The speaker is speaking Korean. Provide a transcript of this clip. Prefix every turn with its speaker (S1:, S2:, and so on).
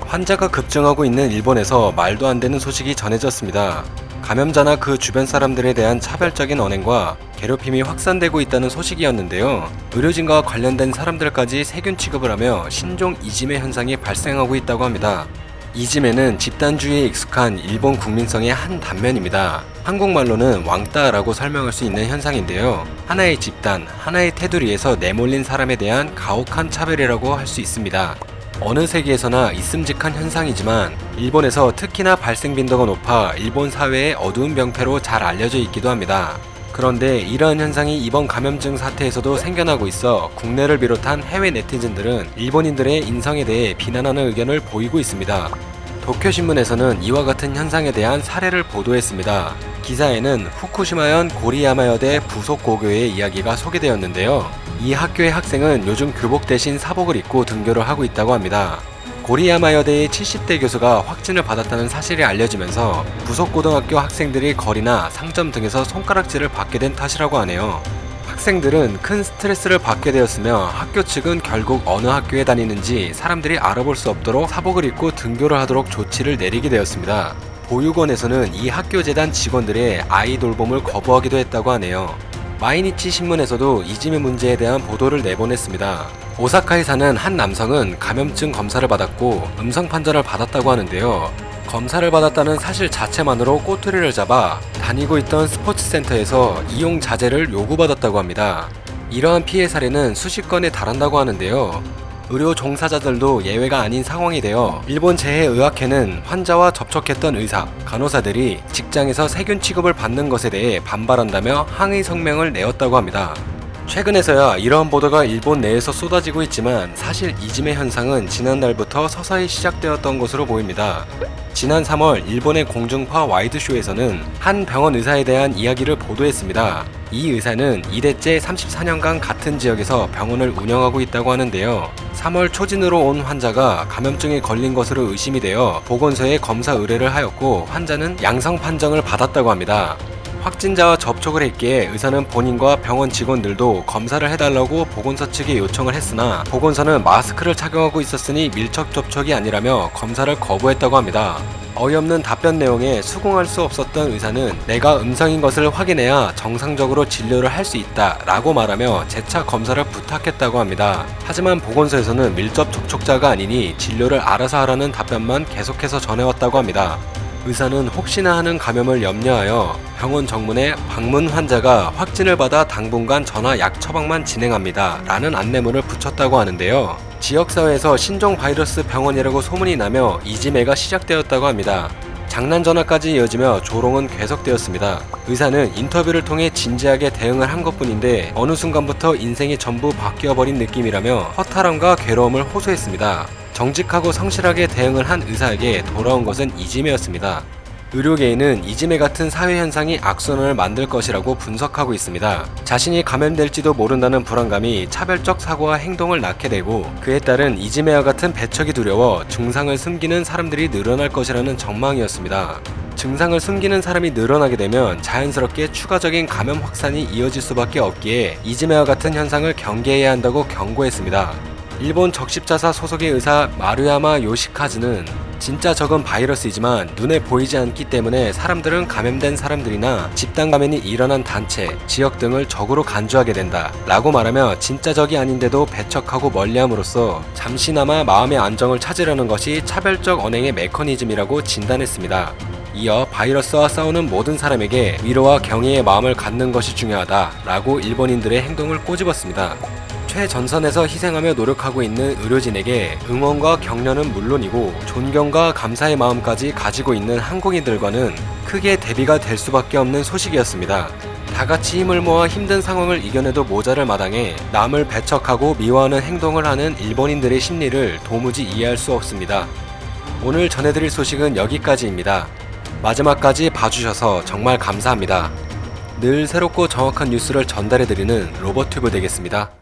S1: 환자가 급증하고 있는 일본에서 말도 안 되는 소식이 전해졌습니다. 감염자나 그 주변 사람들에 대한 차별적인 언행과 괴롭힘이 확산되고 있다는 소식이었는데요. 의료진과 관련된 사람들까지 세균 취급을 하며 신종 이지메 현상이 발생하고 있다고 합니다. 이지메는 집단주의에 익숙한 일본 국민성의 한 단면입니다. 한국말로는 왕따라고 설명할 수 있는 현상인데요. 하나의 집단, 하나의 테두리에서 내몰린 사람에 대한 가혹한 차별이라고 할 수 있습니다. 어느 세계에서나 있음직한 현상이지만 일본에서 특히나 발생 빈도가 높아 일본 사회의 어두운 병폐로 잘 알려져 있기도 합니다. 그런데 이러한 현상이 이번 감염증 사태에서도 생겨나고 있어 국내를 비롯한 해외 네티즌들은 일본인들의 인성에 대해 비난하는 의견을 보이고 있습니다. 도쿄신문에서는 이와 같은 현상에 대한 사례를 보도했습니다. 기사에는 후쿠시마현 고리야마여대 부속 고교의 이야기가 소개되었는데요. 이 학교의 학생은 요즘 교복 대신 사복을 입고 등교를 하고 있다고 합니다. 고리야마여대의 70대 교수가 확진을 받았다는 사실이 알려지면서 부속고등학교 학생들이 거리나 상점 등에서 손가락질을 받게 된 탓이라고 하네요. 학생들은 큰 스트레스를 받게 되었으며 학교 측은 결국 어느 학교에 다니는지 사람들이 알아볼 수 없도록 사복을 입고 등교를 하도록 조치를 내리게 되었습니다. 보육원에서는 이 학교 재단 직원들의 아이 돌봄을 거부하기도 했다고 하네요. 마이니치 신문에서도 이지메 문제에 대한 보도를 내보냈습니다. 오사카에 사는 한 남성은 감염증 검사를 받았고 음성 판정을 받았다고 하는데요. 검사를 받았다는 사실 자체만으로 꼬투리를 잡아 다니고 있던 스포츠센터에서 이용 자제를 요구받았다고 합니다. 이러한 피해 사례는 수십 건에 달한다고 하는데요. 의료 종사자들도 예외가 아닌 상황이 되어 일본 재해의학회는 환자와 접촉했던 의사, 간호사들이 직장에서 세균 취급을 받는 것에 대해 반발한다며 항의 성명을 내었다고 합니다. 최근에서야 이러한 보도가 일본 내에서 쏟아지고 있지만 사실 이지메 현상은 지난달부터 서서히 시작되었던 것으로 보입니다. 지난 3월 일본의 공중파 와이드쇼에서는 한 병원 의사에 대한 이야기를 보도했습니다. 이 의사는 2대째 34년간 같은 지역에서 병원을 운영하고 있다고 하는데요. 3월 초진으로 온 환자가 감염증에 걸린 것으로 의심이 되어 보건소에 검사 의뢰를 하였고 환자는 양성 판정을 받았다고 합니다. 확진자와 접촉을 했기에 의사는 본인과 병원 직원들도 검사를 해달라고 보건소 측에 요청을 했으나 보건소는 마스크를 착용하고 있었으니 밀접 접촉이 아니라며 검사를 거부했다고 합니다. 어이없는 답변 내용에 수긍할 수 없었던 의사는 내가 음성인 것을 확인해야 정상적으로 진료를 할 수 있다 라고 말하며 재차 검사를 부탁했다고 합니다. 하지만 보건소에서는 밀접 접촉자가 아니니 진료를 알아서 하라는 답변만 계속해서 전해왔다고 합니다. 의사는 혹시나 하는 감염을 염려하여 병원 정문에 방문 환자가 확진을 받아 당분간 전화 약 처방만 진행합니다 라는 안내문을 붙였다고 하는데요. 지역사회에서 신종 바이러스 병원이라고 소문이 나며 이지메가 시작되었다고 합니다. 장난 전화까지 이어지며 조롱은 계속되었습니다. 의사는 인터뷰를 통해 진지하게 대응을 한 것뿐인데 어느 순간부터 인생이 전부 바뀌어버린 느낌이라며 허탈함과 괴로움을 호소했습니다. 정직하고 성실하게 대응을 한 의사에게 돌아온 것은 이지메였습니다. 의료계에는 이지메 같은 사회현상이 악순환을 만들 것이라고 분석하고 있습니다. 자신이 감염될지도 모른다는 불안감이 차별적 사고와 행동을 낳게 되고 그에 따른 이지메와 같은 배척이 두려워 증상을 숨기는 사람들이 늘어날 것이라는 전망이었습니다. 증상을 숨기는 사람이 늘어나게 되면 자연스럽게 추가적인 감염 확산이 이어질 수밖에 없기에 이지메와 같은 현상을 경계해야 한다고 경고했습니다. 일본 적십자사 소속의 의사 마루야마 요시카즈는 진짜 적은 바이러스이지만 눈에 보이지 않기 때문에 사람들은 감염된 사람들이나 집단 감염이 일어난 단체, 지역 등을 적으로 간주하게 된다 라고 말하며 진짜 적이 아닌데도 배척하고 멀리함으로써 잠시나마 마음의 안정을 찾으려는 것이 차별적 언행의 메커니즘이라고 진단했습니다. 이어 바이러스와 싸우는 모든 사람에게 위로와 경의의 마음을 갖는 것이 중요하다 라고 일본인들의 행동을 꼬집었습니다. 최전선에서 희생하며 노력하고 있는 의료진에게 응원과 격려는 물론이고 존경과 감사의 마음까지 가지고 있는 한국인들과는 크게 대비가 될 수밖에 없는 소식이었습니다. 다같이 힘을 모아 힘든 상황을 이겨내도 모자랄 마당에 남을 배척하고 미워하는 행동을 하는 일본인들의 심리를 도무지 이해할 수 없습니다. 오늘 전해드릴 소식은 여기까지입니다. 마지막까지 봐주셔서 정말 감사합니다. 늘 새롭고 정확한 뉴스를 전달해드리는 로버튜브 되겠습니다.